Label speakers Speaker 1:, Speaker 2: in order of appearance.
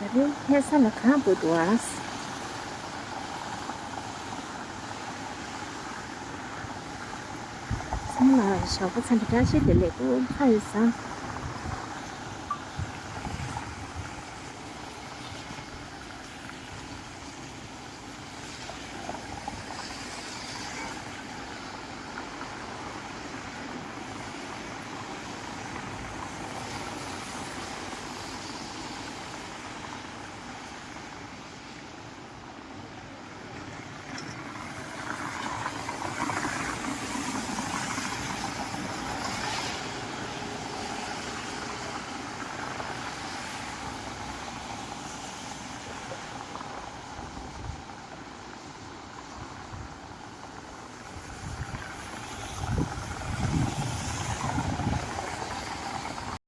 Speaker 1: Tapi hesa la kampu duas. Sama la shop san ta shi de le ko kan san.